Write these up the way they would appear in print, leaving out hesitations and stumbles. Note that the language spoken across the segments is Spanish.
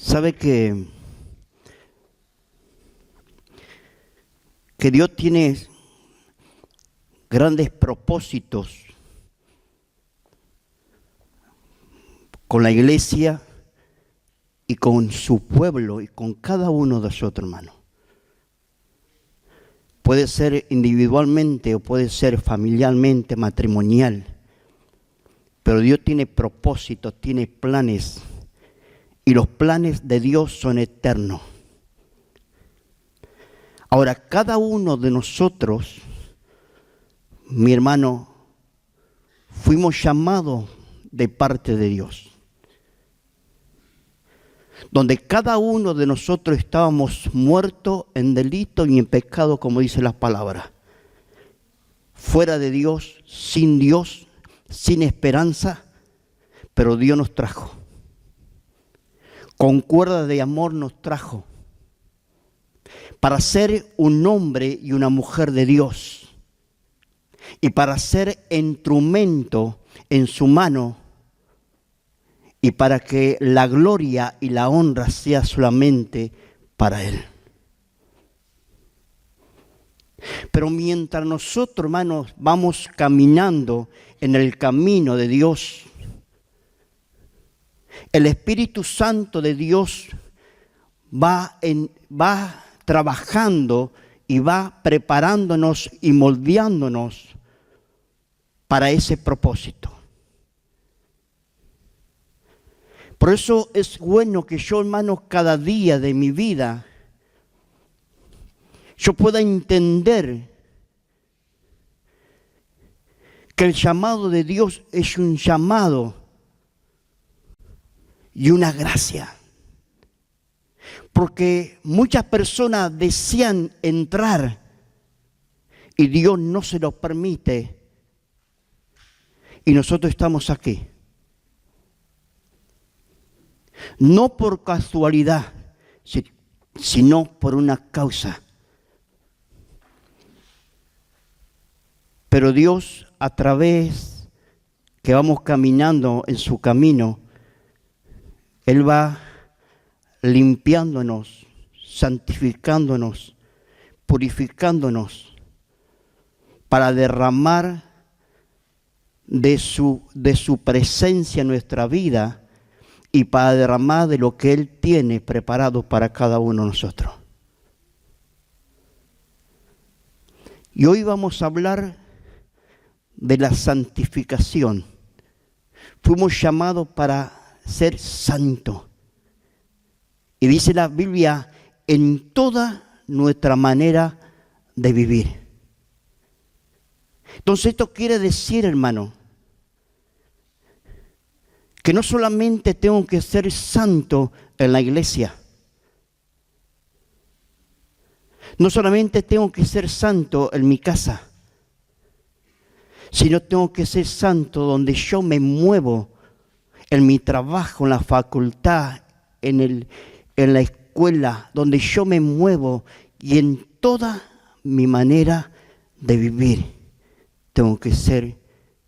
Sabe que Dios tiene grandes propósitos con la iglesia y con su pueblo y con cada uno de nosotros, hermano. Puede ser individualmente o puede ser familiarmente, matrimonial. Pero Dios tiene propósitos, tiene planes. Y los planes de Dios son eternos. Ahora, cada uno de nosotros, mi hermano, fuimos llamados de parte de Dios. Donde cada uno de nosotros estábamos muertos en delito y en pecado, como dice la palabra. Fuera de Dios, sin esperanza, pero Dios nos trajo. Con cuerda de amor nos trajo. Para ser un hombre y una mujer de Dios. Y para ser instrumento en su mano. Y para que la gloria y la honra sea solamente para Él. Pero mientras nosotros, hermanos, vamos caminando en el camino de Dios, el Espíritu Santo de Dios va trabajando y va preparándonos y moldeándonos para ese propósito. Por eso es bueno que yo, hermano, cada día de mi vida, yo pueda entender que el llamado de Dios es un llamado y una gracia. Porque muchas personas desean entrar y Dios no se lo permite. Y nosotros estamos aquí. No por casualidad, sino por una causa. Pero Dios, a través que vamos caminando en su camino, Él va limpiándonos, santificándonos, purificándonos, para derramar de su presencia en nuestra vida y para derramar de lo que Él tiene preparado para cada uno de nosotros. Y hoy vamos a hablar de la santificación. Fuimos llamados para ser santos. Y dice la Biblia, en toda nuestra manera de vivir. Entonces esto quiere decir, hermano, que no solamente tengo que ser santo en la iglesia. No solamente tengo que ser santo en mi casa, sino tengo que ser santo donde yo me muevo, en mi trabajo, en la facultad, en la escuela, donde yo me muevo y en toda mi manera de vivir, tengo que ser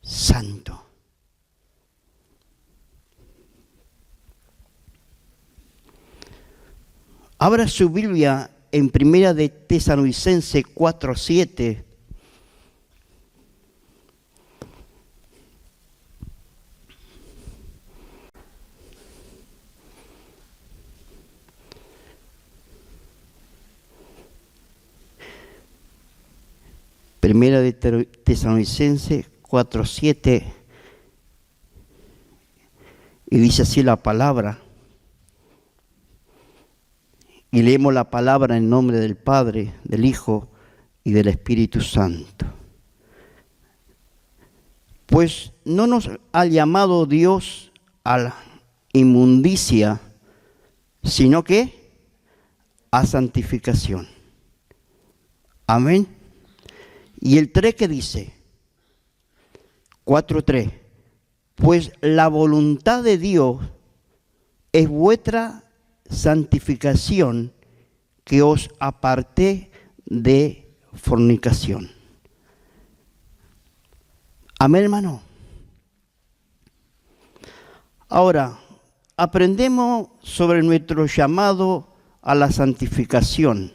santo. Abra su Biblia en Primera de Tesalonicenses 4:7. Primera de Tesalonicenses 4:7. Y dice así la palabra. Y leemos la palabra en nombre del Padre, del Hijo y del Espíritu Santo. Pues no nos ha llamado Dios a la inmundicia, sino que a santificación. Amén. Y el 3 que dice, 4:3, pues la voluntad de Dios es vuestra santificación, que os aparté de fornicación. Amén, hermano. Ahora, aprendemos sobre nuestro llamado a la santificación.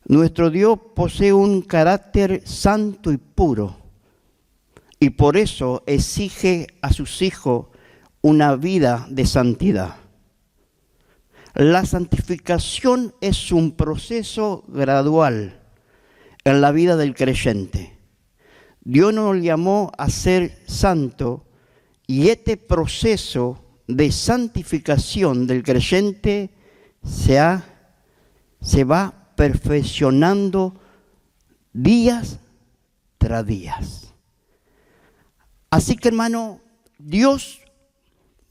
Nuestro Dios posee un carácter santo y puro, y por eso exige a sus hijos una vida de santidad. La santificación es un proceso gradual en la vida del creyente. Dios nos llamó a ser santos y este proceso de santificación del creyente se va perfeccionando días tras días. Así que, hermano, Dios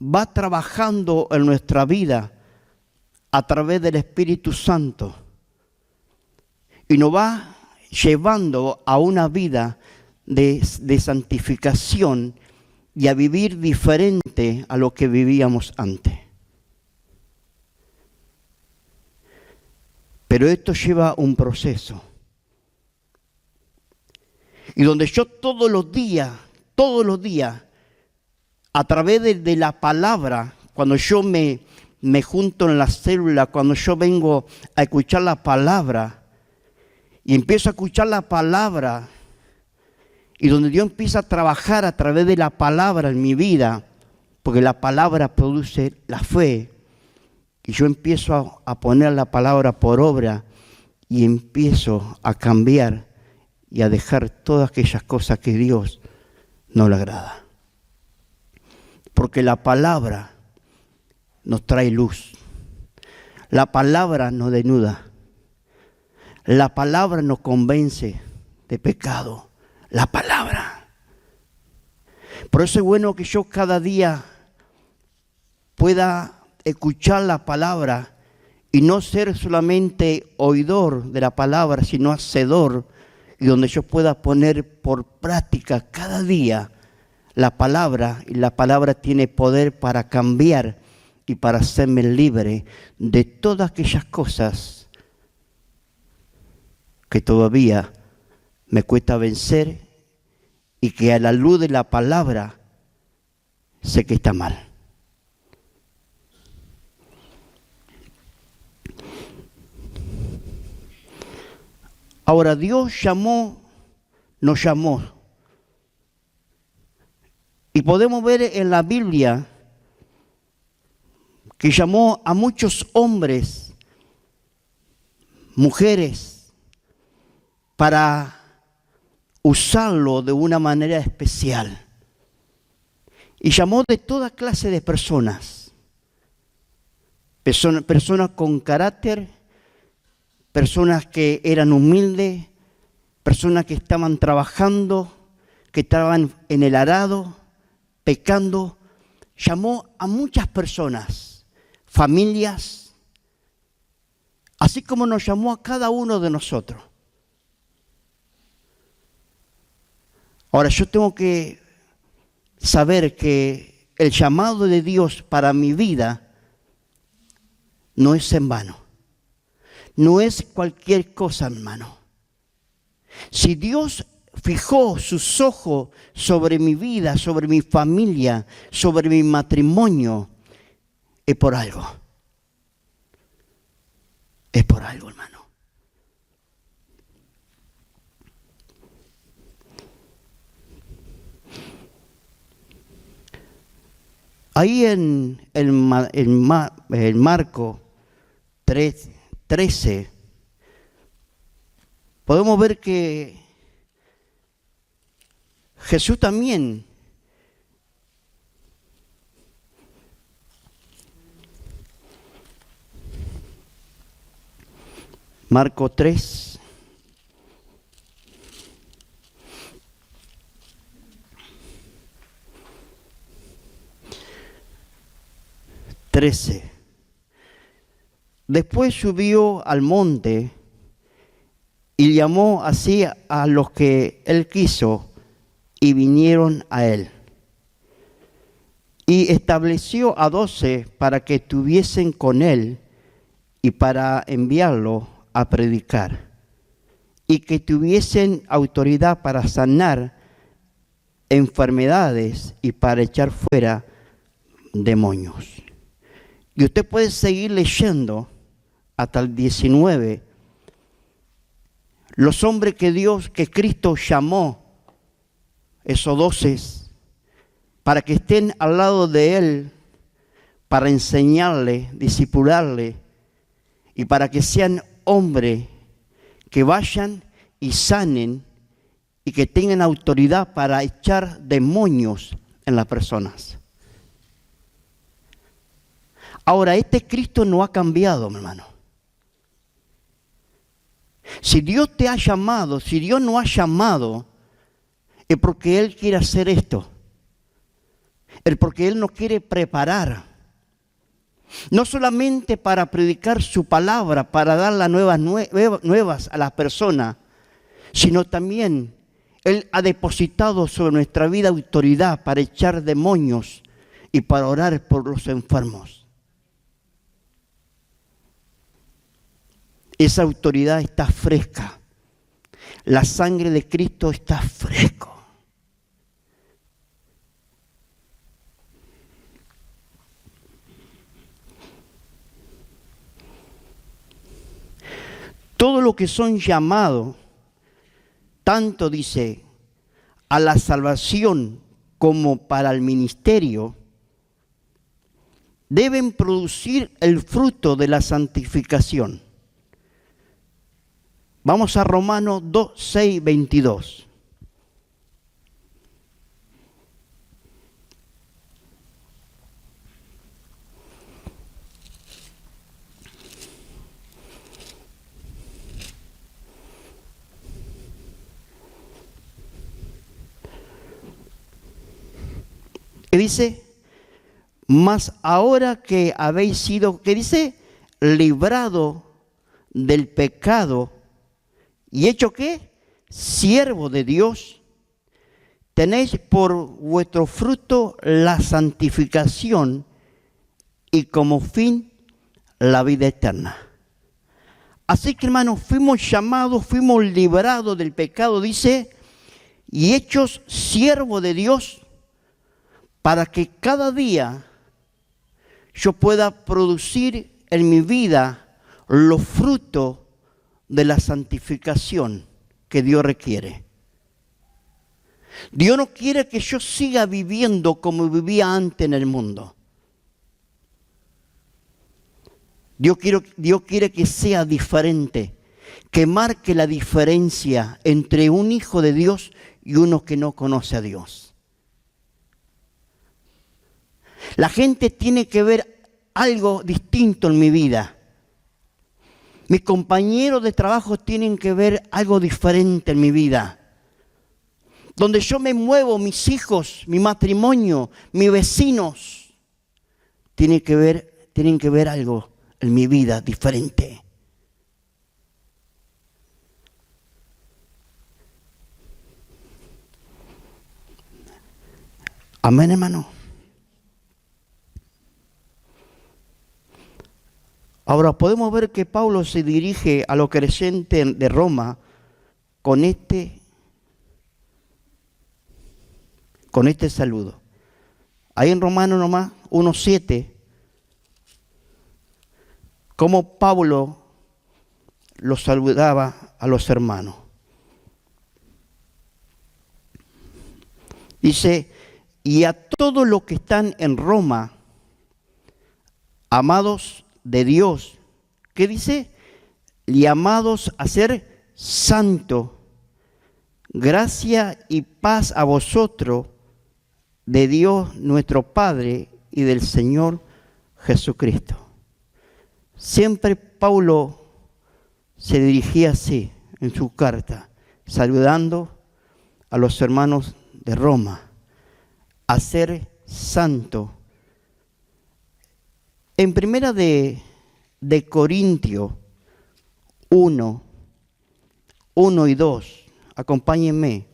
va trabajando en nuestra vida a través del Espíritu Santo y nos va llevando a una vida de santificación y a vivir diferente a lo que vivíamos antes. Pero esto lleva un proceso. Y donde yo todos los días, a través de la palabra, cuando yo me junto en la célula, cuando yo vengo a escuchar la palabra, y empiezo a escuchar la palabra, y donde Dios empieza a trabajar a través de la palabra en mi vida, porque la palabra produce la fe, y yo empiezo a poner la palabra por obra, y empiezo a cambiar y a dejar todas aquellas cosas que Dios no le agrada. Porque la palabra nos trae luz. La palabra nos desnuda. La palabra nos convence de pecado. La palabra. Por eso es bueno que yo cada día pueda escuchar la palabra y no ser solamente oidor de la palabra, sino hacedor, y donde yo pueda poner por práctica cada día la palabra, y la palabra tiene poder para cambiar y para hacerme libre de todas aquellas cosas que todavía me cuesta vencer y que a la luz de la palabra sé que está mal. Ahora, Dios nos llamó. Y podemos ver en la Biblia que llamó a muchos hombres, mujeres, para usarlo de una manera especial. Y llamó de toda clase de personas. Personas con carácter, personas que eran humildes, personas que estaban trabajando, que estaban en el arado, pecando. Llamó a muchas personas, familias, así como nos llamó a cada uno de nosotros. Ahora yo tengo que saber que el llamado de Dios para mi vida no es en vano. No es cualquier cosa, hermano. Si Dios fijó sus ojos sobre mi vida, sobre mi familia, sobre mi matrimonio, es por algo. Es por algo, hermano. Ahí en Marcos 13, podemos ver que Jesús también Marcos 3, Después subió al monte y llamó así a los que él quiso y vinieron a él. Y estableció a 12 para que estuviesen con él y para enviarlo a predicar. Y que tuviesen autoridad para sanar enfermedades y para echar fuera demonios. Y usted puede seguir leyendo hasta el 19. Los hombres que Cristo llamó, esos 12, para que estén al lado de Él, para enseñarle, discipularle, y para que sean hombres que vayan y sanen y que tengan autoridad para echar demonios en las personas. Ahora, este Cristo no ha cambiado, mi hermano. Si Dios te ha llamado, si Dios no ha llamado, es porque Él quiere hacer esto. Es porque Él nos quiere preparar. No solamente para predicar su palabra, para dar las nuevas a las personas, sino también Él ha depositado sobre nuestra vida autoridad para echar demonios y para orar por los enfermos. Esa autoridad está fresca. La sangre de Cristo está fresco. Todo lo que son llamados, tanto dice, a la salvación como para el ministerio, deben producir el fruto de la santificación. Vamos a Romanos 2, 6, 22. ¿Qué dice? Mas ahora que habéis sido, ¿qué dice? Librado del pecado y hecho ¿qué? Siervo de Dios, tenéis por vuestro fruto la santificación y como fin la vida eterna. Así que, hermanos, fuimos llamados, fuimos librados del pecado, dice, y hechos siervos de Dios, para que cada día yo pueda producir en mi vida los frutos de la santificación que Dios requiere. Dios no quiere que yo siga viviendo como vivía antes en el mundo. Dios quiere que sea diferente, que marque la diferencia entre un hijo de Dios y uno que no conoce a Dios. La gente tiene que ver algo distinto en mi vida. Mis compañeros de trabajo tienen que ver algo diferente en mi vida. Donde yo me muevo, mis hijos, mi matrimonio, mis vecinos, tienen que ver algo en mi vida diferente. Amén, hermano. Ahora podemos ver que Pablo se dirige a los creyentes de Roma con este saludo. Ahí en Romanos nomás 1:7, como Pablo los saludaba a los hermanos. Dice, y a todos los que están en Roma, amados de Dios, ¿qué dice? Llamados a ser santos, gracia y paz a vosotros, de Dios nuestro Padre y del Señor Jesucristo. Siempre Pablo se dirigía así en su carta, saludando a los hermanos de Roma, a ser santos. En primera de Corintios 1 y 2, acompáñenme.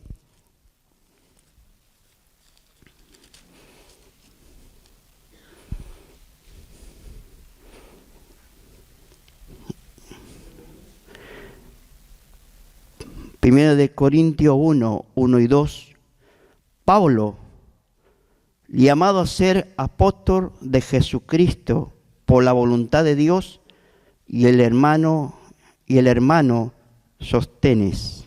Primera de Corintios 1 y 2, Pablo llamado a ser apóstol de Jesucristo por la voluntad de Dios, y el hermano Sóstenes,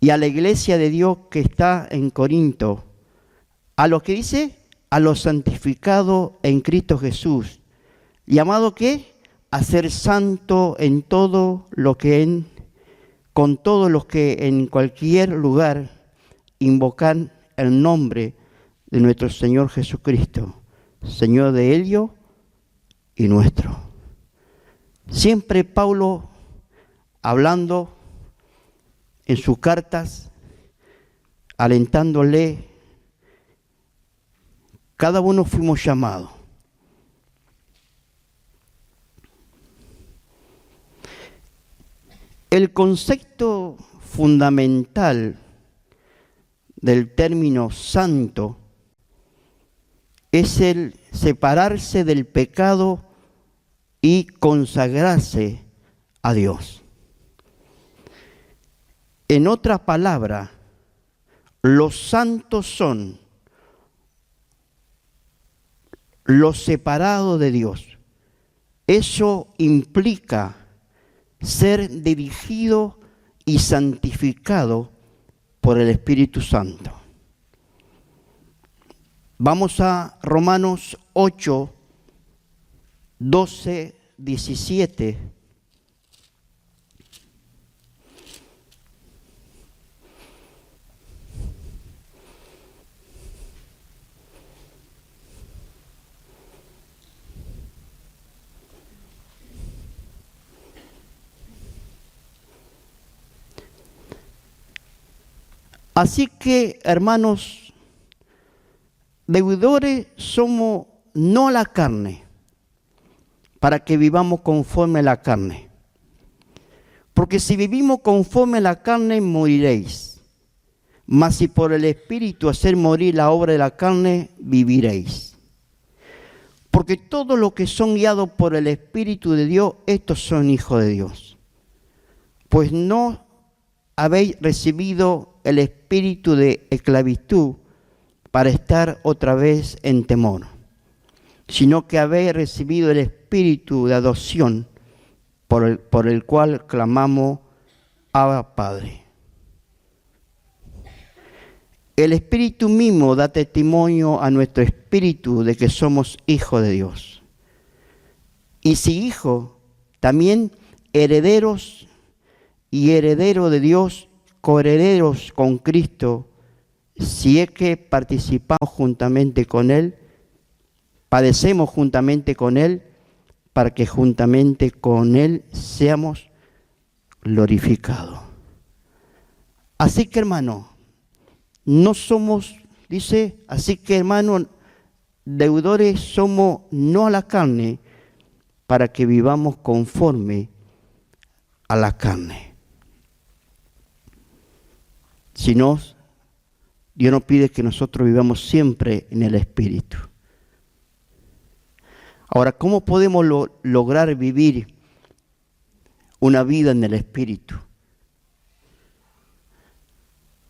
y a la iglesia de Dios que está en Corinto, a los que dice, a los santificados en Cristo Jesús, llamado ¿qué? A ser santo en todo lo que con todos los que en cualquier lugar invocan el nombre de nuestro Señor Jesucristo, Señor de ellos y nuestro. Siempre Pablo, hablando en sus cartas, alentándole, cada uno fuimos llamados. El concepto fundamental del término santo es el separarse del pecado y consagrarse a Dios. En otra palabra, los santos son los separados de Dios. Eso implica ser dirigido y santificado por el Espíritu Santo. Vamos a Romanos 8, 12, 17. Así que, hermanos, deudores somos no a la carne, para que vivamos conforme a la carne. Porque si vivimos conforme a la carne, moriréis. Mas si por el Espíritu hacer morir la obra de la carne, viviréis. Porque todos los que son guiados por el Espíritu de Dios, estos son hijos de Dios. Pues no habéis recibido el espíritu de esclavitud para estar otra vez en temor, sino que habéis recibido el espíritu de adopción por el cual clamamos, Abba, Padre. El Espíritu mismo da testimonio a nuestro espíritu de que somos hijos de Dios. Y si hijos, también herederos y herederos de Dios, coherederos con Cristo, si es que participamos juntamente con Él, padecemos juntamente con Él, para que juntamente con Él seamos glorificados. Así que, hermano, no somos, dice, así que, hermano, deudores somos no a la carne, para que vivamos conforme a la carne. Sino, Dios nos pide que nosotros vivamos siempre en el Espíritu. Ahora, ¿cómo podemos lograr vivir una vida en el Espíritu?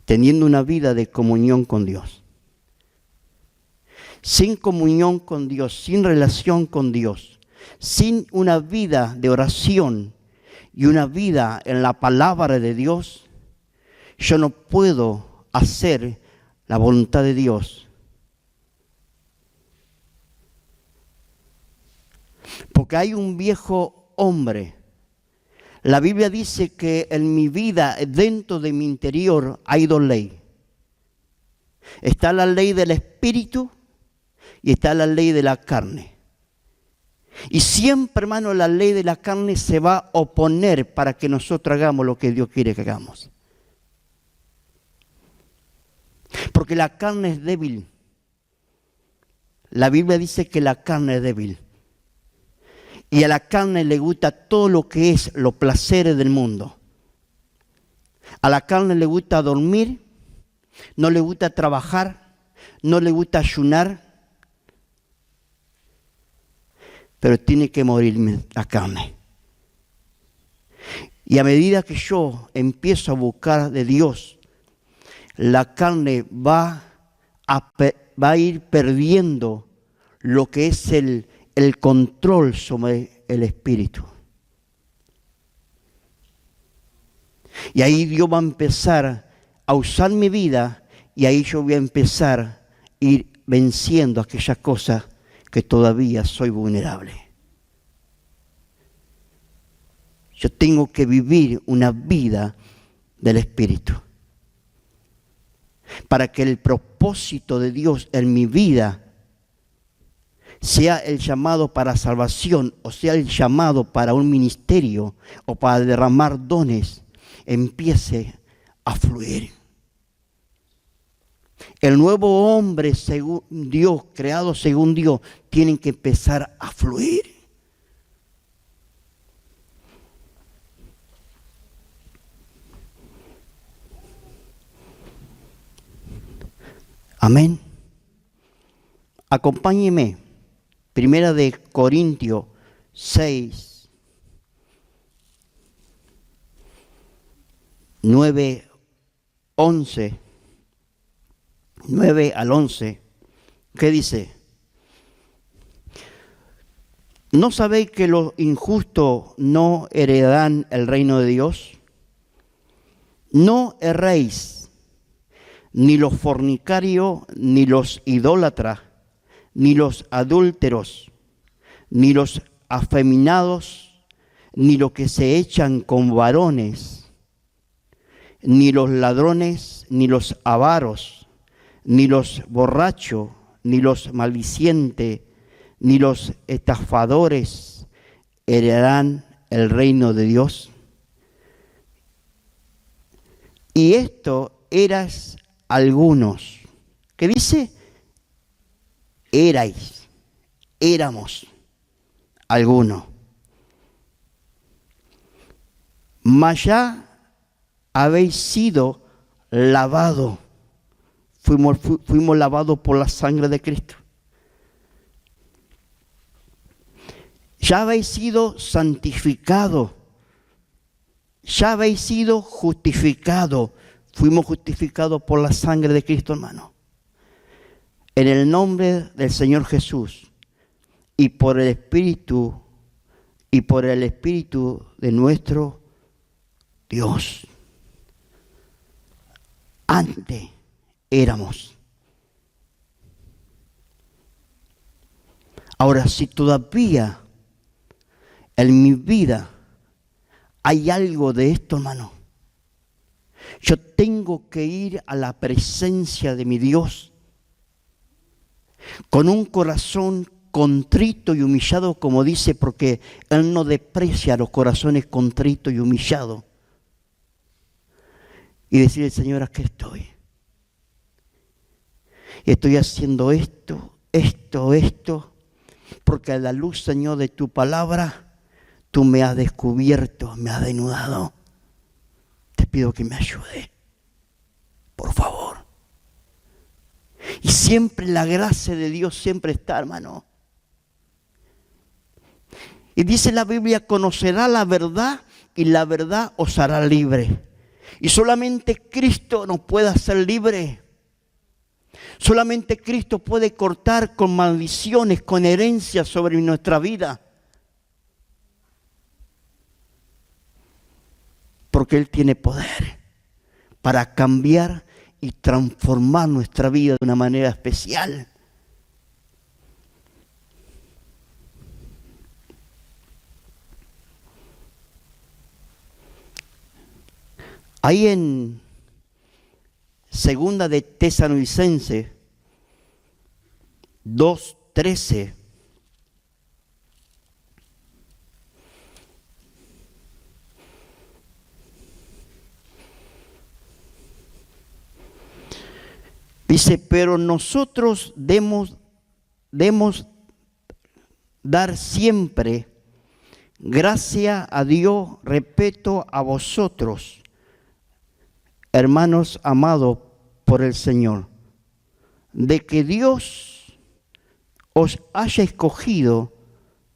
Teniendo una vida de comunión con Dios. Sin comunión con Dios, sin relación con Dios, sin una vida de oración y una vida en la palabra de Dios, yo no puedo hacer la voluntad de Dios. Porque hay un viejo hombre. La Biblia dice que en mi vida, dentro de mi interior, hay dos leyes. Está la ley del Espíritu y está la ley de la carne. Y siempre, hermano, la ley de la carne se va a oponer para que nosotros hagamos lo que Dios quiere que hagamos. Porque la carne es débil. La Biblia dice que la carne es débil. Y a la carne le gusta todo lo que es los placeres del mundo. A la carne le gusta dormir, no le gusta trabajar, no le gusta ayunar. Pero tiene que morir la carne. Y a medida que yo empiezo a buscar de Dios, la carne va va a ir perdiendo lo que es el control sobre el espíritu. Y ahí Dios va a empezar a usar mi vida y ahí yo voy a empezar a ir venciendo aquellas cosas que todavía soy vulnerable. Yo tengo que vivir una vida del Espíritu para que el propósito de Dios en mi vida sea el llamado para salvación, o sea el llamado para un ministerio o para derramar dones, empiece a fluir. El nuevo hombre según Dios, creado según Dios, tiene que empezar a fluir. Amén. Acompáñeme. Primera de Corintios 6, 9, 11. 9 al 11. ¿Qué dice? ¿No sabéis que los injustos no heredarán el reino de Dios? No erréis, ni los fornicarios, ni los idólatras, ni los adúlteros, ni los afeminados, ni los que se echan con varones, ni los ladrones, ni los avaros, ni los borrachos, ni los maldicientes, ni los estafadores heredarán el reino de Dios. Y esto eras algunos. ¿Qué dice? Éramos algunos. Mas ya habéis sido lavados. Fuimos lavados por la sangre de Cristo. Ya habéis sido santificados. Ya habéis sido justificados. Fuimos justificados por la sangre de Cristo, hermano. En el nombre del Señor Jesús y por el Espíritu de nuestro Dios. Antes éramos. Ahora, si todavía en mi vida hay algo de esto, hermano, yo tengo que ir a la presencia de mi Dios con un corazón contrito y humillado, como dice, porque Él no desprecia los corazones contritos y humillados. Y decirle, Señor, aquí estoy. Estoy haciendo esto, porque a la luz, Señor, de tu palabra, tú me has descubierto, me has desnudado. Te pido que me ayude, por favor. Y siempre la gracia de Dios siempre está, hermano. Y dice la Biblia, conocerá la verdad y la verdad os hará libre. Y solamente Cristo nos puede hacer libre. Solamente Cristo puede cortar con maldiciones, con herencias sobre nuestra vida. Porque Él tiene poder para cambiar y transformar nuestra vida de una manera especial. Ahí en Segunda de Tesalonicenses 2:13 dice, pero nosotros debemos dar siempre gracia a Dios, respeto a vosotros, hermanos amados por el Señor, de que Dios os haya escogido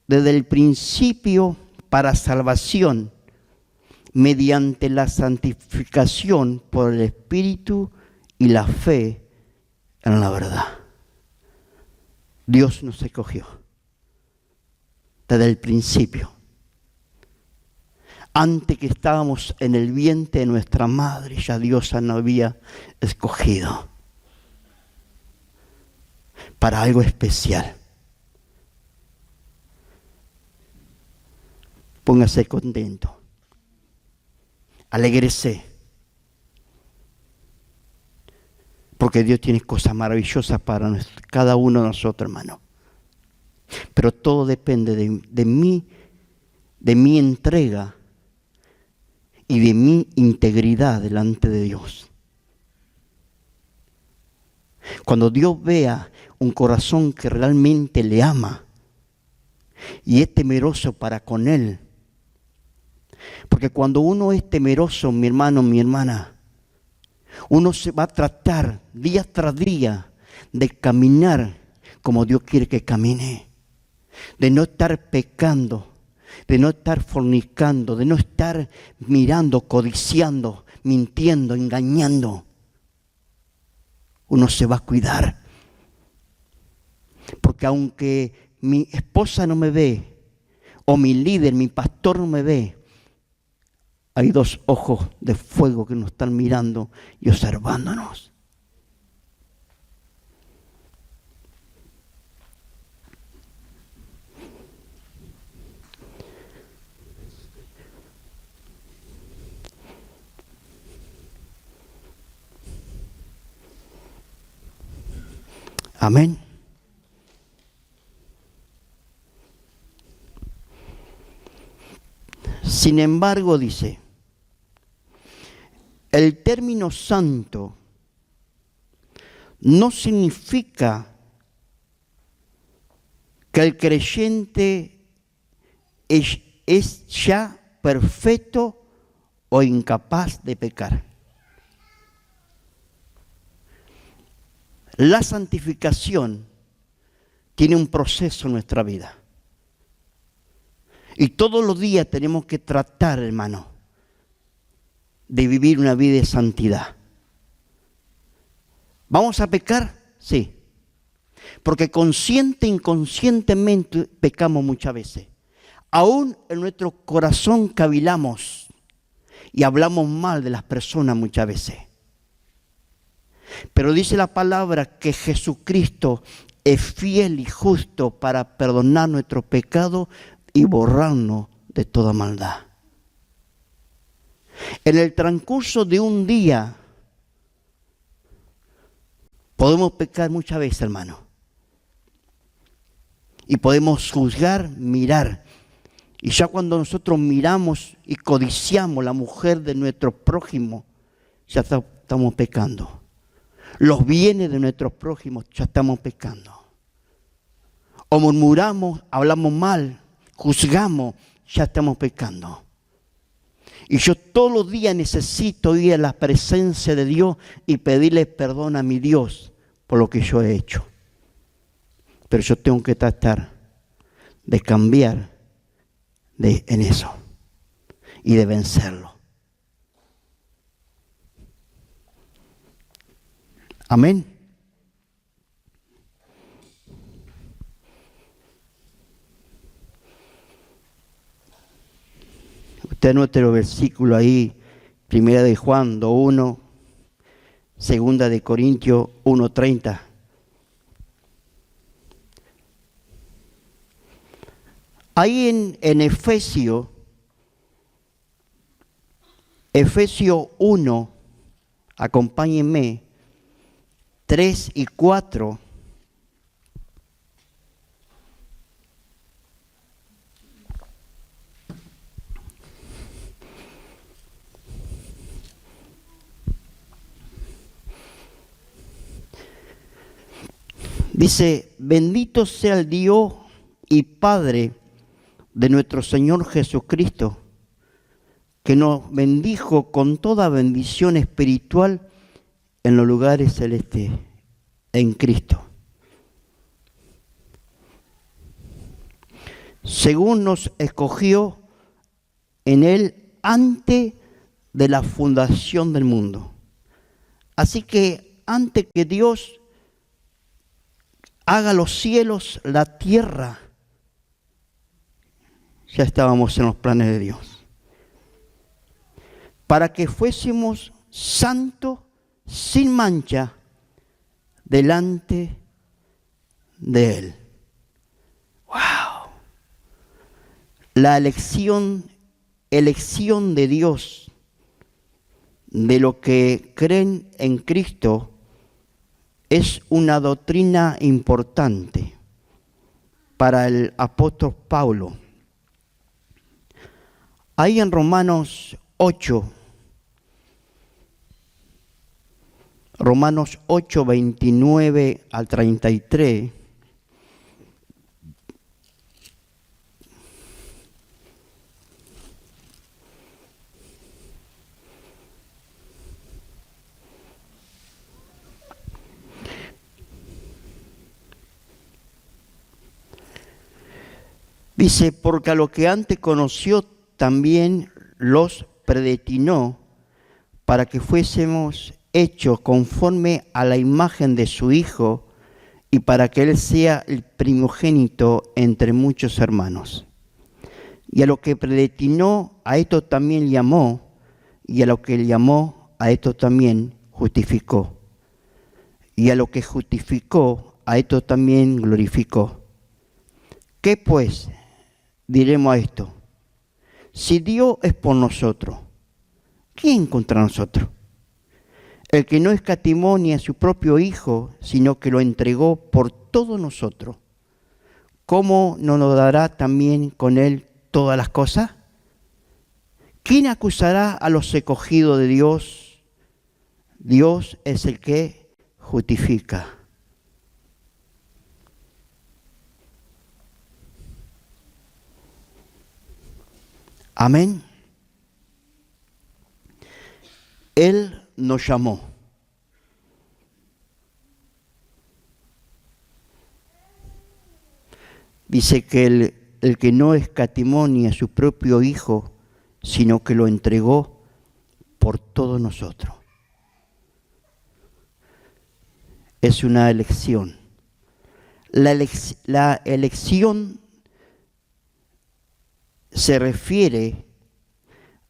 desde el principio para salvación, mediante la santificación por el Espíritu y la fe en la verdad. Dios nos escogió desde el principio. Antes que estábamos en el vientre de nuestra madre, ya Dios nos había escogido para algo especial. Póngase contento. Alégrese. Porque Dios tiene cosas maravillosas para cada uno de nosotros, hermano. Pero todo depende de mi entrega y de mi integridad delante de Dios. Cuando Dios vea un corazón que realmente le ama y es temeroso para con Él. Porque cuando uno es temeroso, mi hermano, mi hermana, uno se va a tratar día tras día de caminar como Dios quiere que camine. De no estar pecando, de no estar fornicando, de no estar mirando, codiciando, mintiendo, engañando. Uno se va a cuidar. Porque aunque mi esposa no me ve, o mi líder, mi pastor no me ve, hay dos ojos de fuego que nos están mirando y observándonos. Amén. Sin embargo, dice, el término santo no significa que el creyente es ya perfecto o incapaz de pecar. La santificación tiene un proceso en nuestra vida. Y todos los días tenemos que tratar, hermano, de vivir una vida de santidad. ¿Vamos a pecar? Sí. Porque consciente e inconscientemente pecamos muchas veces. Aún en nuestro corazón cavilamos y hablamos mal de las personas muchas veces. Pero dice la palabra que Jesucristo es fiel y justo para perdonar nuestros pecados y borrarnos de toda maldad. En el transcurso de un día podemos pecar muchas veces, hermano. Y podemos juzgar, mirar. Y ya cuando nosotros miramos y codiciamos la mujer de nuestro prójimo, ya estamos pecando. Los bienes de nuestros prójimos, ya estamos pecando. O murmuramos, hablamos mal, juzgamos, ya estamos pecando. Y yo todos los días necesito ir a la presencia de Dios y pedirle perdón a mi Dios por lo que yo he hecho. Pero yo tengo que tratar de cambiar en eso y de vencerlo. Amén. Usted anote el versículo ahí, 1 de Juan 2:1, 2 de Corintios 1:30. Ahí en Efesios 1, acompáñenme, 3 y 4. Dice, bendito sea el Dios y Padre de nuestro Señor Jesucristo, que nos bendijo con toda bendición espiritual en los lugares celestes, en Cristo. Según nos escogió en Él antes de la fundación del mundo. Así que antes que Dios haga los cielos, la tierra. Ya estábamos en los planes de Dios. Para que fuésemos santos, sin mancha, delante de Él. ¡Wow! La elección de Dios, de lo que creen en Cristo, es una doctrina importante para el apóstol Pablo. Ahí en Romanos 8, 29 al 33, dice, porque a lo que antes conoció también los predestinó para que fuésemos hechos conforme a la imagen de su Hijo y para que Él sea el primogénito entre muchos hermanos. Y a lo que predestinó, a esto también llamó, y a lo que llamó, a esto también justificó. Y a lo que justificó, a esto también glorificó. ¿Qué pues diremos a esto? Si Dios es por nosotros, ¿quién contra nosotros? El que no escatimó ni a su propio Hijo, sino que lo entregó por todos nosotros, ¿cómo no nos dará también con Él todas las cosas? ¿Quién acusará a los escogidos de Dios? Dios es el que justifica. Amén. Él nos llamó. Dice que el que no escatimó ni a su propio Hijo, sino que lo entregó por todos nosotros. Es una elección. La elección se refiere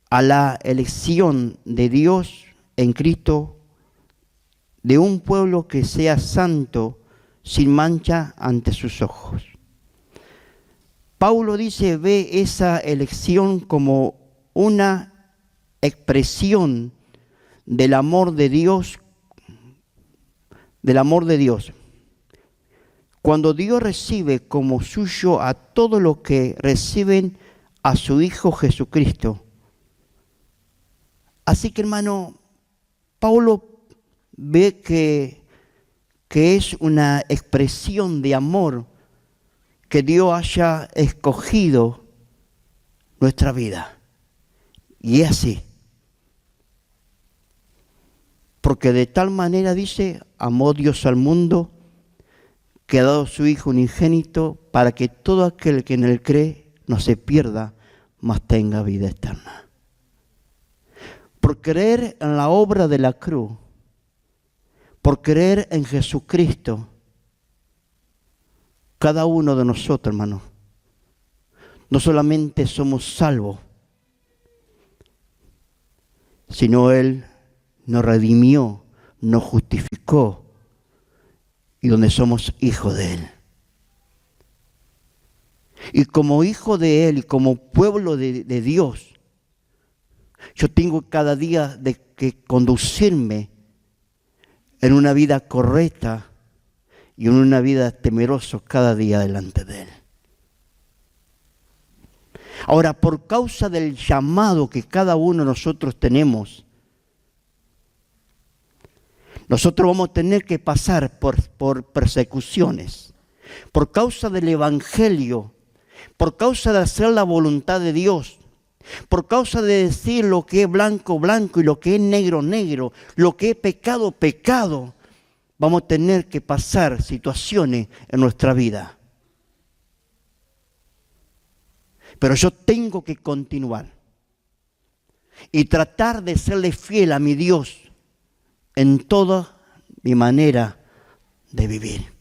a la elección de Dios en Cristo de un pueblo que sea santo, sin mancha ante sus ojos. Pablo dice, ve esa elección como una expresión del amor de Dios, Cuando Dios recibe como suyo a todo lo que reciben a su Hijo Jesucristo. Así que, hermano, Pablo ve que es una expresión de amor que Dios haya escogido nuestra vida. Y es así. Porque de tal manera, dice, amó Dios al mundo, que ha dado su Hijo unigénito, para que todo aquel que en Él cree no se pierda, mas tenga vida eterna. Por creer en la obra de la cruz, por creer en Jesucristo, cada uno de nosotros, hermanos, no solamente somos salvos, sino Él nos redimió, nos justificó, y donde somos hijos de Él. Y como hijo de Él y como pueblo de Dios, yo tengo cada día de que conducirme en una vida correcta y en una vida temerosa cada día delante de Él. Ahora, por causa del llamado que cada uno de nosotros tenemos, nosotros vamos a tener que pasar por persecuciones. Por causa del Evangelio, por causa de hacer la voluntad de Dios, por causa de decir lo que es blanco, blanco y lo que es negro, negro, lo que es pecado, pecado, vamos a tener que pasar situaciones en nuestra vida. Pero yo tengo que continuar y tratar de serle fiel a mi Dios en toda mi manera de vivir.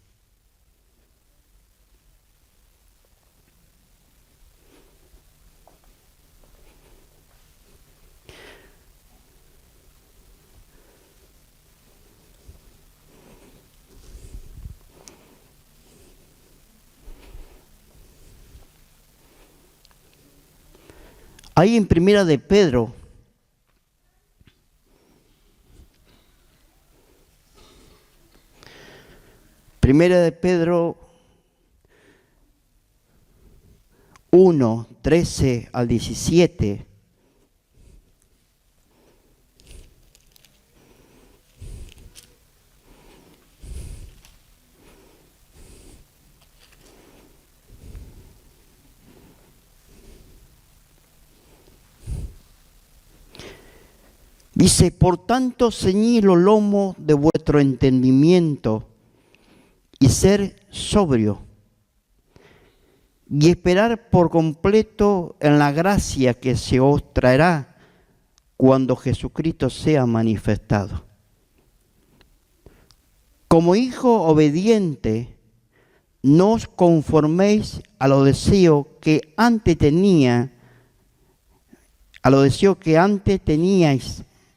Ahí en Primera de Pedro, Primera de Pedro 1, 13 al 17. Dice, por tanto, ceñid los lomos de vuestro entendimiento y ser sobrio, y esperar por completo en la gracia que se os traerá cuando Jesucristo sea manifestado. Como hijo obediente, no os conforméis a los deseos que antes teníais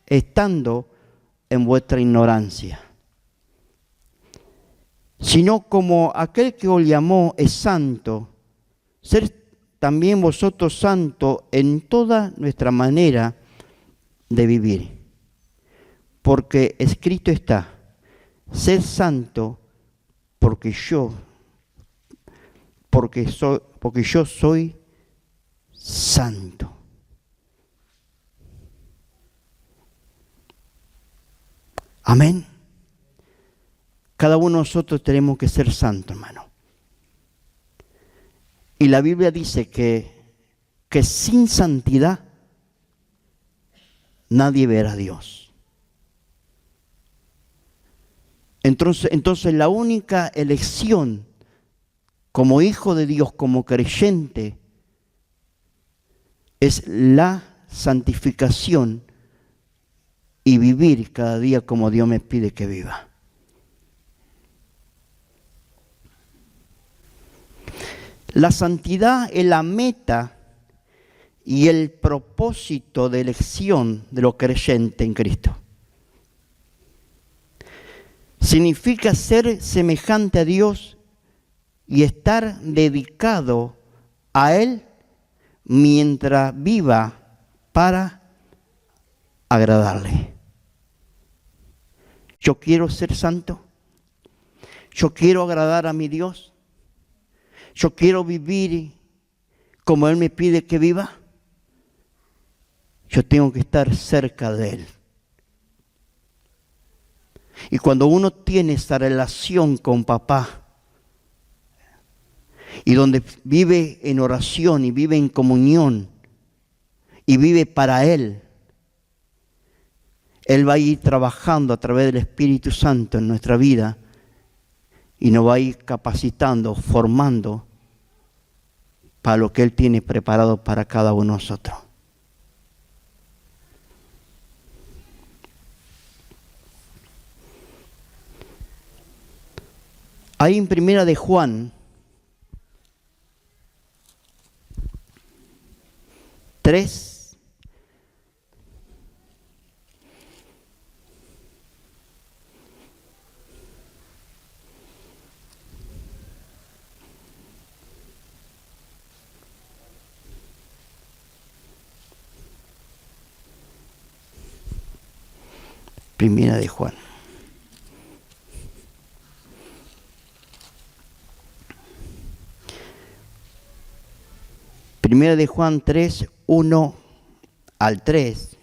estando en vuestra ignorancia, sino como aquel que os llamó es santo, ser también vosotros santos en toda nuestra manera de vivir. Porque escrito está, sed santo porque yo soy santo. Amén. Cada uno de nosotros tenemos que ser santos, hermano. Y la Biblia dice que sin santidad nadie verá a Dios. Entonces la única elección como hijo de Dios, como creyente, es la santificación y vivir cada día como Dios me pide que viva. La santidad es la meta y el propósito de elección de los creyentes en Cristo. Significa ser semejante a Dios y estar dedicado a Él mientras viva para agradarle. Yo quiero ser santo. Yo quiero agradar a mi Dios. Yo quiero vivir como Él me pide que viva. Yo tengo que estar cerca de Él. Y cuando uno tiene esa relación con papá, y donde vive en oración y vive en comunión, y vive para Él, Él va a ir trabajando a través del Espíritu Santo en nuestra vida y nos va a ir capacitando, formando para lo que Él tiene preparado para cada uno de nosotros. Ahí en Primera de Juan 3, Primera de Juan. Primera de Juan 3, 1 al 3.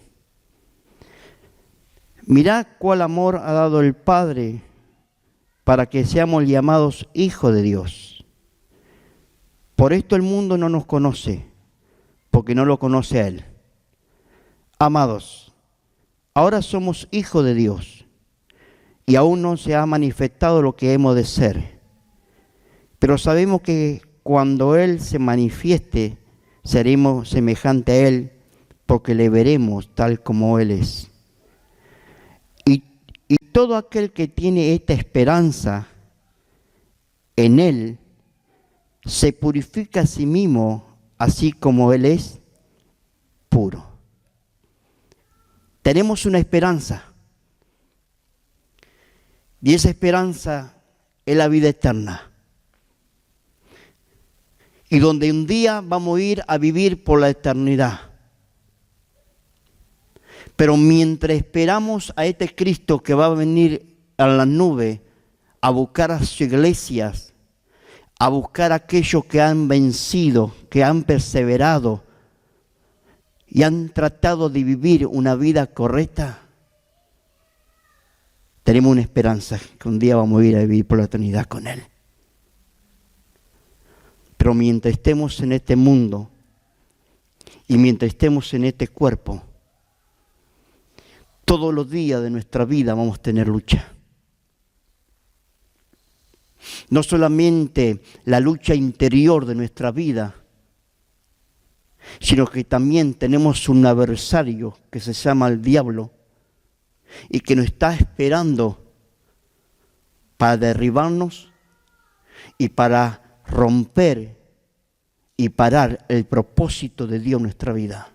Mirad cuál amor ha dado el Padre para que seamos llamados hijos de Dios. Por esto el mundo no nos conoce, porque no lo conoce a Él. Amados, ahora somos hijos de Dios y aún no se ha manifestado lo que hemos de ser. Pero sabemos que cuando Él se manifieste, seremos semejantes a Él porque le veremos tal como Él es. Y todo aquel que tiene esta esperanza en Él se purifica a sí mismo así como Él es puro. Tenemos una esperanza y esa esperanza es la vida eterna. Y donde un día vamos a ir a vivir por la eternidad. Pero mientras esperamos a este Cristo que va a venir a la nube a buscar a sus iglesias, a buscar a aquellos que han vencido, que han perseverado y han tratado de vivir una vida correcta, tenemos una esperanza que un día vamos a ir a vivir por la eternidad con Él. Pero mientras estemos en este mundo y mientras estemos en este cuerpo, todos los días de nuestra vida vamos a tener lucha. No solamente la lucha interior de nuestra vida, sino que también tenemos un adversario que se llama el diablo y que nos está esperando para derribarnos y para romper y parar el propósito de Dios en nuestra vida.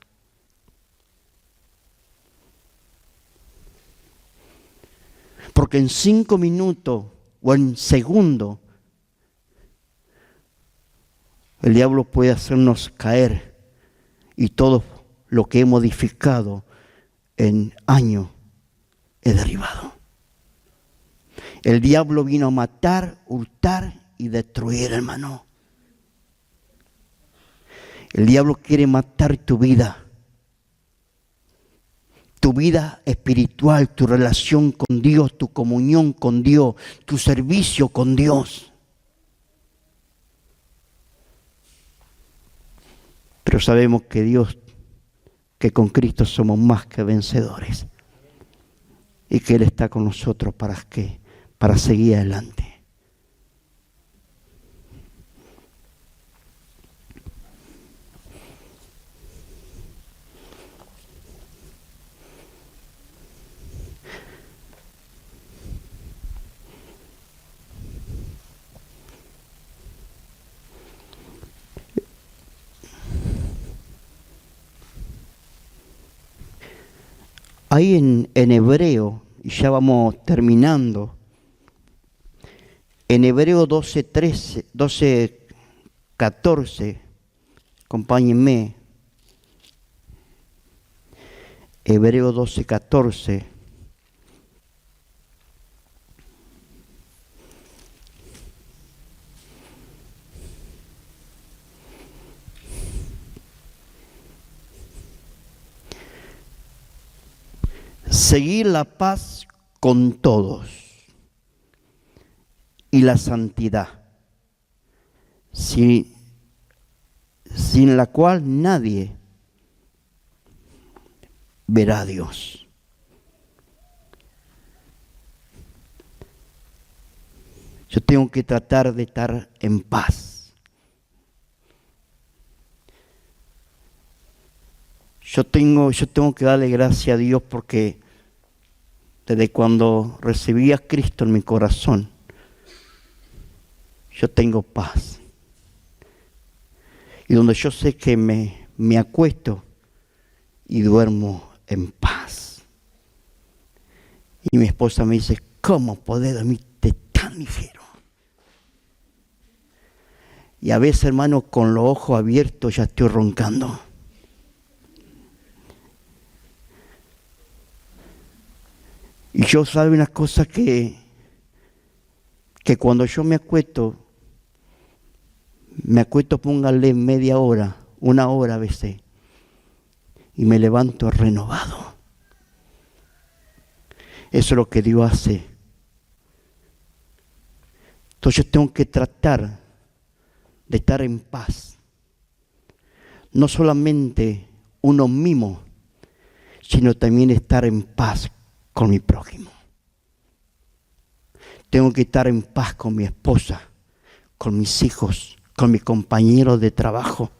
Porque en 5 minutos o en segundos el diablo puede hacernos caer y todo lo que hemos edificado en años es derribado. El diablo vino a matar, hurtar y destruir, hermano. El diablo quiere matar tu vida espiritual, tu relación con Dios, tu comunión con Dios, tu servicio con Dios. Pero sabemos que Dios, que con Cristo somos más que vencedores y que Él está con nosotros para seguir adelante. Ahí en Hebreo, y ya vamos terminando, en Hebreo 12:14, acompáñenme, Hebreo 12:14. Seguir la paz con todos y la santidad, sin la cual nadie verá a Dios. Yo tengo que tratar de estar en paz. Yo tengo que darle gracias a Dios porque desde cuando recibí a Cristo en mi corazón, yo tengo paz. Y donde yo sé que me acuesto y duermo en paz. Y mi esposa me dice, ¿cómo podés dormirte tan ligero? Y a veces, hermano, con los ojos abiertos ya estoy roncando. Y yo sabe una cosa que cuando yo me acuesto, póngale media hora, 1 hora a veces, y me levanto renovado. Eso es lo que Dios hace. Entonces yo tengo que tratar de estar en paz. No solamente uno mismo, sino también estar en paz con mi prójimo. Tengo que estar en paz con mi esposa, con mis hijos, con mis compañeros de trabajo.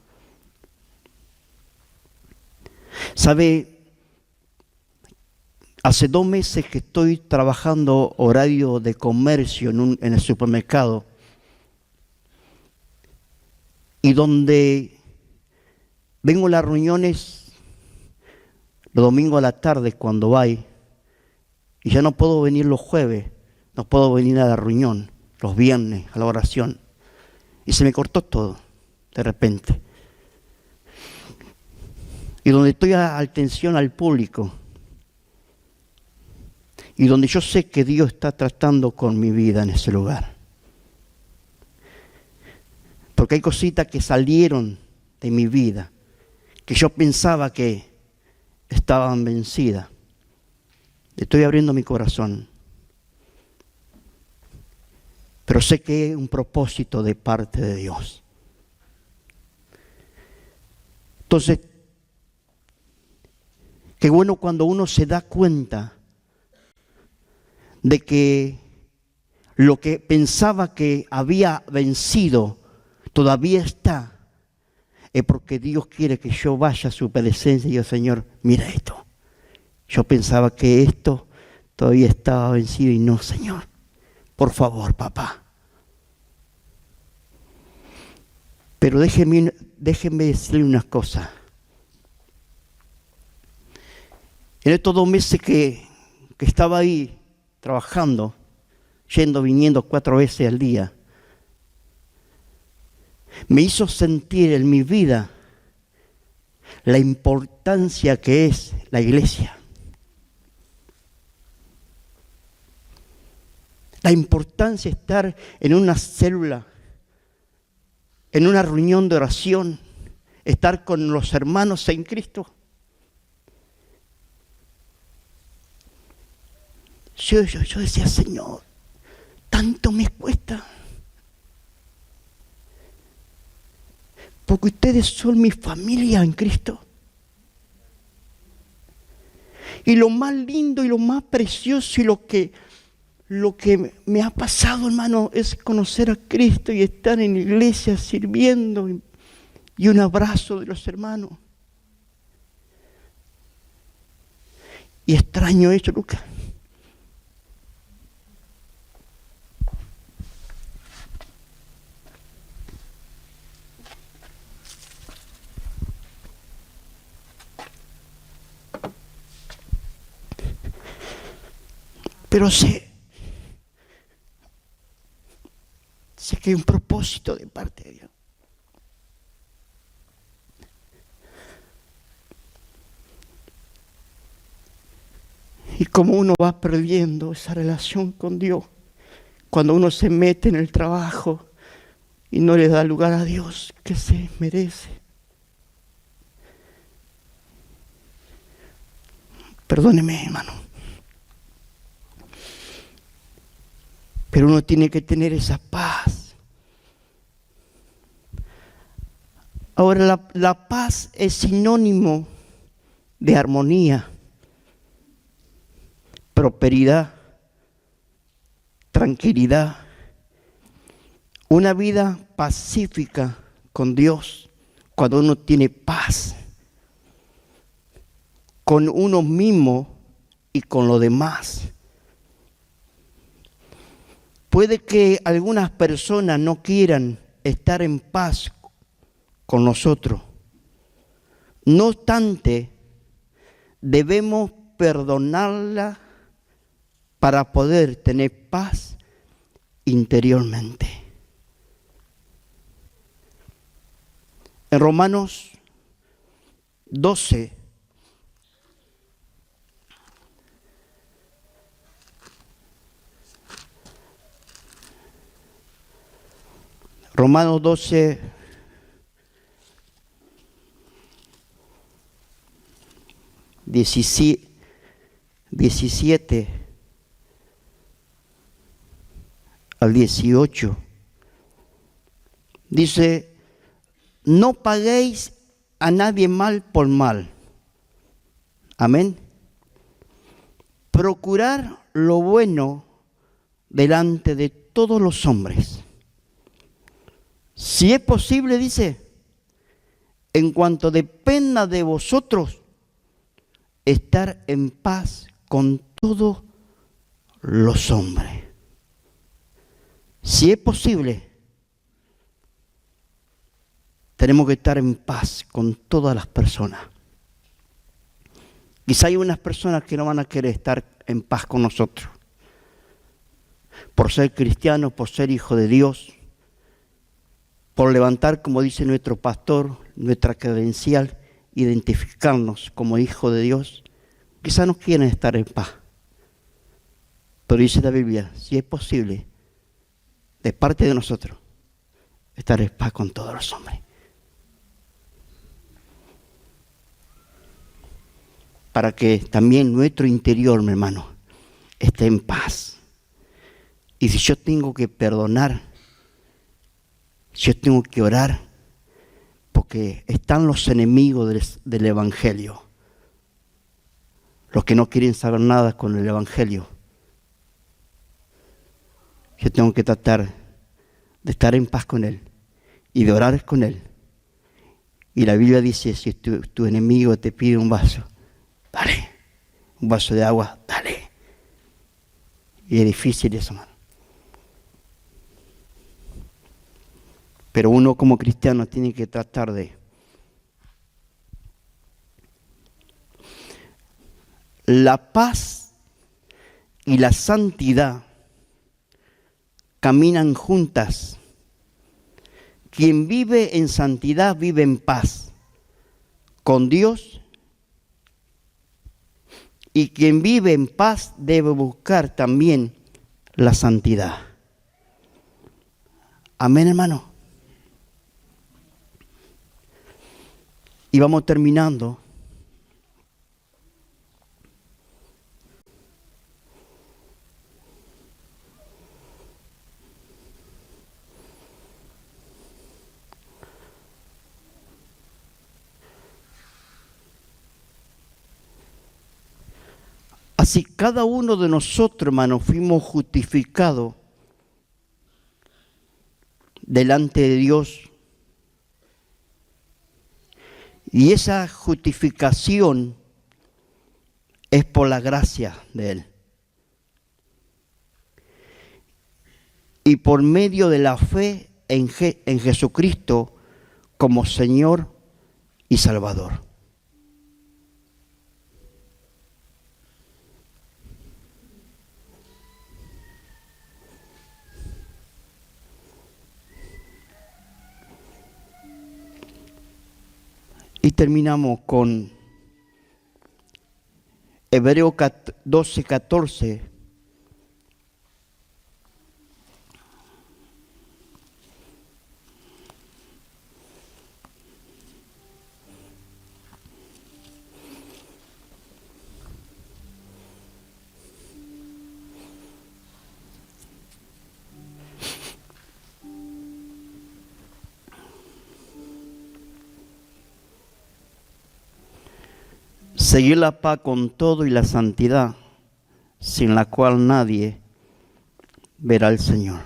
¿Sabe? Hace 2 meses que estoy trabajando horario de comercio en el supermercado y donde vengo a las reuniones los domingos a la tarde cuando hay. Y ya no puedo venir los jueves, no puedo venir a la reunión, los viernes, a la oración. Y se me cortó todo, de repente. Y donde estoy a atención al público, y donde yo sé que Dios está tratando con mi vida en ese lugar. Porque hay cositas que salieron de mi vida, que yo pensaba que estaban vencidas. Estoy abriendo mi corazón. Pero sé que es un propósito de parte de Dios. Entonces, qué bueno cuando uno se da cuenta de que lo que pensaba que había vencido todavía está. Es porque Dios quiere que yo vaya a su presencia y yo, Señor, mira esto. Yo pensaba que esto todavía estaba vencido y no, Señor. Por favor, papá. Pero déjenme decirle una cosa. En estos 2 meses que estaba ahí trabajando, yendo, viniendo 4 veces al día, me hizo sentir en mi vida la importancia que es la iglesia. La importancia de estar en una célula, en una reunión de oración, estar con los hermanos en Cristo. Yo decía, Señor, tanto me cuesta. Porque ustedes son mi familia en Cristo. Y lo más lindo y lo más precioso y lo que me ha pasado, hermano, es conocer a Cristo y estar en la iglesia sirviendo y un abrazo de los hermanos. Y extraño eso, Lucas. Pero sé que hay un propósito de parte de Dios. Y como uno va perdiendo esa relación con Dios, cuando uno se mete en el trabajo y no le da lugar a Dios que se merece. Perdóneme, hermano. Pero uno tiene que tener esa paz. Ahora, la paz es sinónimo de armonía, prosperidad, tranquilidad, una vida pacífica con Dios. Cuando uno tiene paz con uno mismo y con los demás. Puede que algunas personas no quieran estar en paz con nosotros. No obstante, debemos perdonarla para poder tener paz interiormente. En Romanos 12, Romanos 12, 17 al 18, dice, no paguéis a nadie mal por mal. Amén. Procurar lo bueno delante de todos los hombres. Si es posible, dice, en cuanto dependa de vosotros, estar en paz con todos los hombres. Si es posible, tenemos que estar en paz con todas las personas. Quizá hay unas personas que no van a querer estar en paz con nosotros, por ser cristianos, por ser hijos de Dios, por levantar, como dice nuestro pastor, nuestra credencial, identificarnos como hijos de Dios. Quizá no quieren estar en paz. Pero dice la Biblia, si es posible, de parte de nosotros, estar en paz con todos los hombres. Para que también nuestro interior, mi hermano, esté en paz. Y si yo tengo que perdonar, si yo tengo que orar, porque están los enemigos del Evangelio, los que no quieren saber nada con el Evangelio. Yo tengo que tratar de estar en paz con Él y de orar con Él. Y la Biblia dice, si tu enemigo te pide un vaso, dale. Un vaso de agua, dale. Y es difícil eso, hermano. Pero uno como cristiano tiene que tratar de... La paz y la santidad caminan juntas. Quien vive en santidad vive en paz con Dios, y quien vive en paz debe buscar también la santidad. Amén, hermano. Y vamos terminando. Así cada uno de nosotros, hermanos, fuimos justificados delante de Dios. Y esa justificación es por la gracia de Él. Y por medio de la fe en Jesucristo como Señor y Salvador. Y terminamos con Hebreos 12:14. Seguir la paz con todo y la santidad, sin la cual nadie verá al Señor.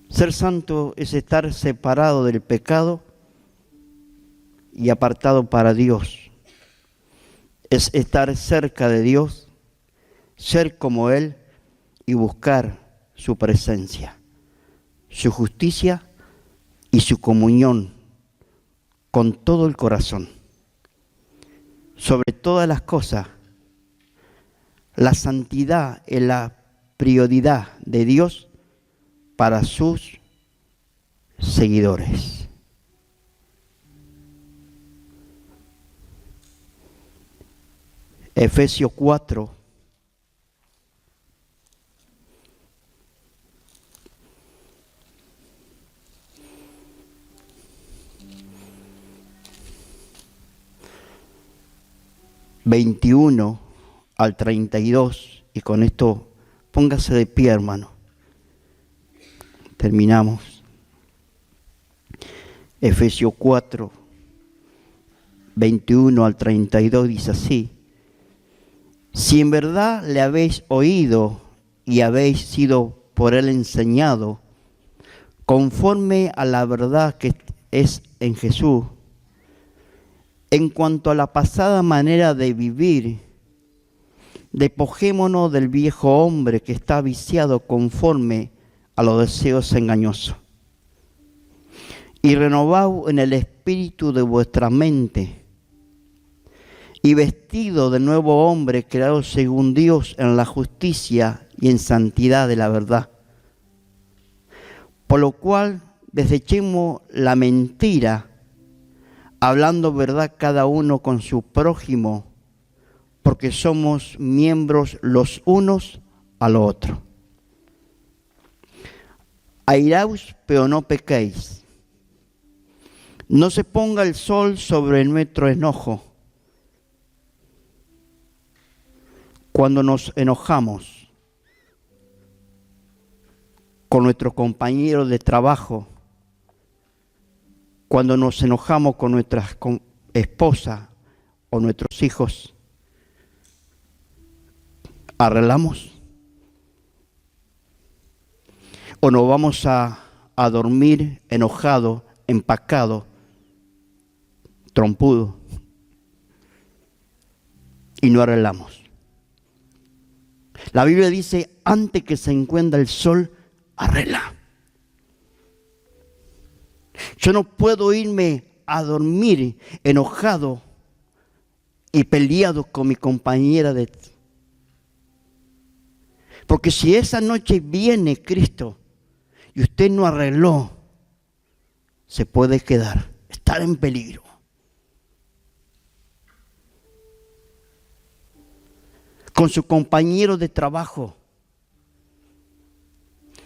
Ser santo es estar separado del pecado y apartado para Dios. Es estar cerca de Dios, ser como Él y buscar su presencia, su justicia y su comunión con todo el corazón. Sobre todas las cosas, la santidad es la prioridad de Dios para sus seguidores. Efesios 4. ...21 al 32... y con esto póngase de pie, hermano. Terminamos. Efesios 4, 21 al 32 dice así: si en verdad le habéis oído y habéis sido por él enseñado, conforme a la verdad que es en Jesús, en cuanto a la pasada manera de vivir, despojémonos del viejo hombre que está viciado conforme a los deseos engañosos, y renovaos en el espíritu de vuestra mente, y vestido de nuevo hombre creado según Dios en la justicia y en santidad de la verdad. Por lo cual desechemos la mentira, hablando verdad cada uno con su prójimo, porque somos miembros los unos a los otros. Airaos, pero no pequéis. No se ponga el sol sobre nuestro enojo. Cuando nos enojamos con nuestros compañeros de trabajo, cuando nos enojamos con nuestras esposas o nuestros hijos, ¿arreglamos? ¿O nos vamos a dormir enojados, empacados, trompudos, y no arreglamos? La Biblia dice, antes que se encuentre el sol, arregla. Yo no puedo irme a dormir enojado y peleado con mi compañera de... Porque si esa noche viene Cristo y usted no arregló, se puede quedar, estar en peligro. Con su compañero de trabajo.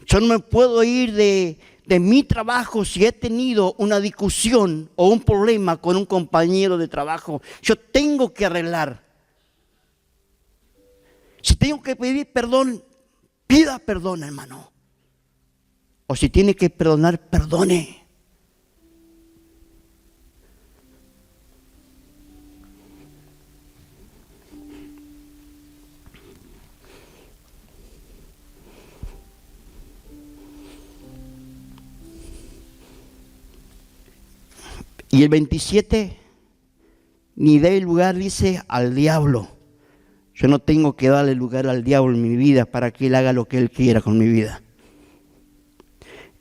Yo no me puedo ir de mi trabajo si he tenido una discusión o un problema con un compañero de trabajo. Yo tengo que arreglar. Si tengo que pedir perdón, pida perdón, hermano. O si tiene que perdonar, perdone. Y el 27, ni dé lugar, dice, al diablo. Yo no tengo que darle lugar al diablo en mi vida para que él haga lo que él quiera con mi vida.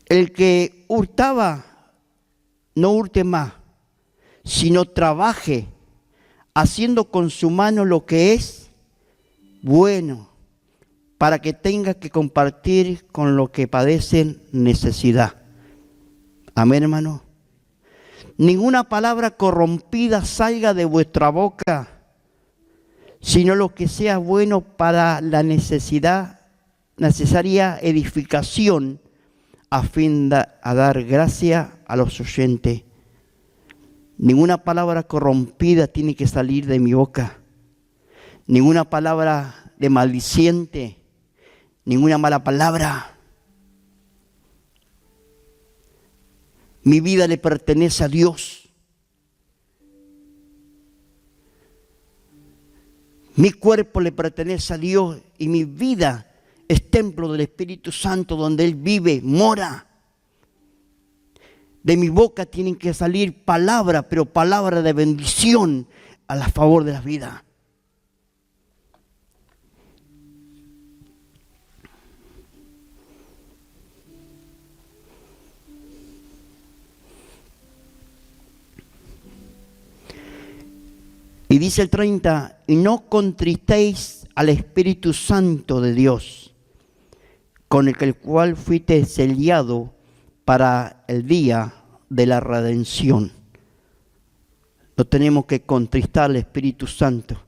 El que hurtaba, no hurte más, sino trabaje haciendo con su mano lo que es bueno, para que tenga que compartir con los que padecen necesidad. Amén, hermano. Ninguna palabra corrompida salga de vuestra boca, sino lo que sea bueno para la necesaria edificación, a fin de dar gracia a los oyentes. Ninguna palabra corrompida tiene que salir de mi boca. Ninguna palabra de maldiciente, ninguna mala palabra. Mi vida le pertenece a Dios. Mi cuerpo le pertenece a Dios y mi vida es templo del Espíritu Santo donde Él vive, mora. De mi boca tienen que salir palabras, pero palabras de bendición a favor de la vida. Y dice el 30, y no contristéis al Espíritu Santo de Dios, con el cual fuiste sellado para el día de la redención. No tenemos que contristar al Espíritu Santo.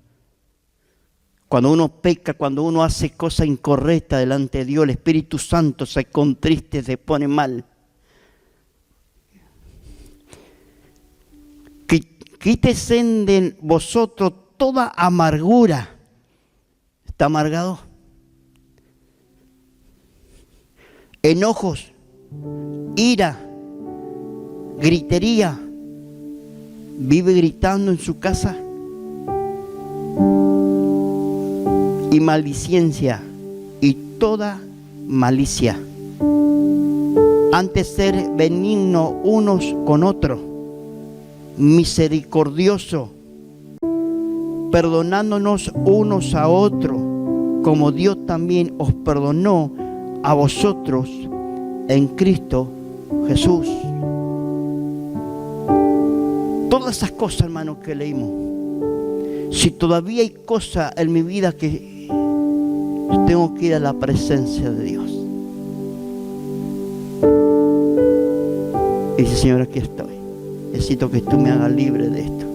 Cuando uno peca, cuando uno hace cosas incorrectas delante de Dios, el Espíritu Santo se contriste, se pone mal. Quítese de vosotros toda amargura. ¿Está amargado? Enojos, ira, gritería. ¿Vive gritando en su casa? Y maldicencia y toda malicia. Antes ser benigno unos con otros, misericordioso, perdonándonos unos a otros, como Dios también os perdonó a vosotros en Cristo Jesús. Todas esas cosas, hermanos, que leímos. Si todavía hay cosas en mi vida que tengo que ir a la presencia de Dios. Y dice, Señor, aquí estoy. Necesito que tú me hagas libre de esto.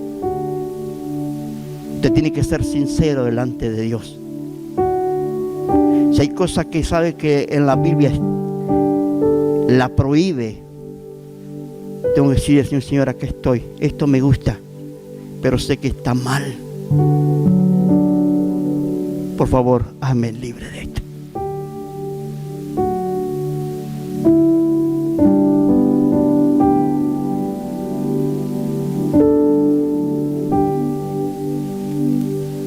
Usted tiene que ser sincero delante de Dios. Si hay cosas que sabe que en la Biblia la prohíbe, tengo que decirle al Señor: Señor, aquí estoy, esto me gusta, pero sé que está mal. Por favor, hazme libre de esto.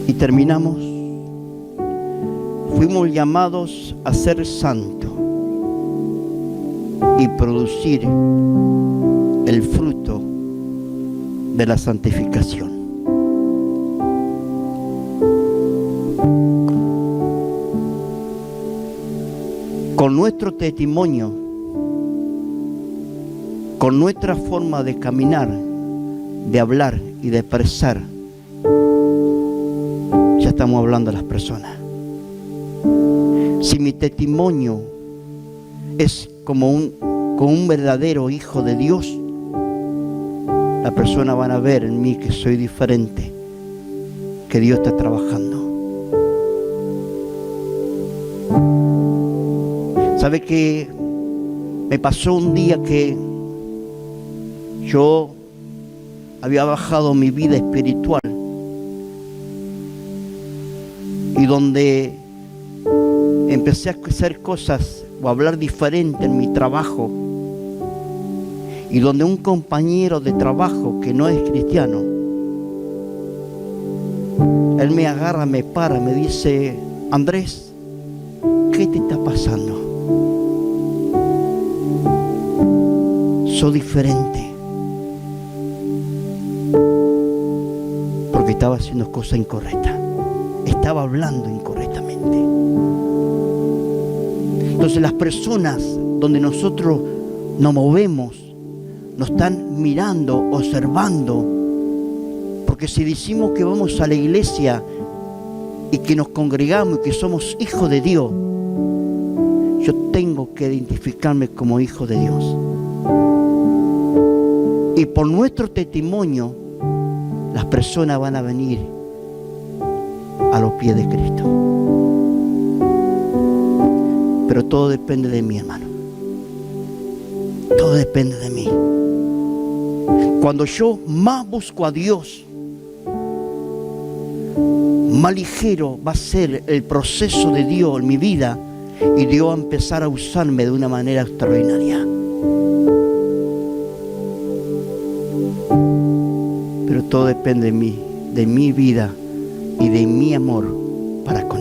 Y terminamos. Fuimos llamados a ser santos y producir el fruto de la santificación. Con nuestro testimonio, con nuestra forma de caminar, de hablar y de expresar, ya estamos hablando a las personas. Si mi testimonio es como un verdadero hijo de Dios, las personas van a ver en mí que soy diferente, que Dios está trabajando. ¿Sabe qué? Me pasó un día que yo había bajado mi vida espiritual y donde empecé a hacer cosas o a hablar diferente en mi trabajo, y donde un compañero de trabajo que no es cristiano, él me agarra, me para, me dice: Andrés, ¿qué te está pasando? Soy diferente. Porque estaba haciendo cosas incorrectas, estaba hablando incorrectamente. Entonces las personas donde nosotros nos movemos nos están mirando, observando, porque si decimos que vamos a la iglesia y que nos congregamos y que somos hijos de Dios, yo tengo que identificarme como hijo de Dios. Y por nuestro testimonio, las personas van a venir a los pies de Cristo. Pero todo depende de mí, hermano. Todo depende de mí. Cuando yo más busco a Dios, más ligero va a ser el proceso de Dios en mi vida, y Dios va a empezar a usarme de una manera extraordinaria. Pero todo depende de mí, de mi vida y de mi amor para con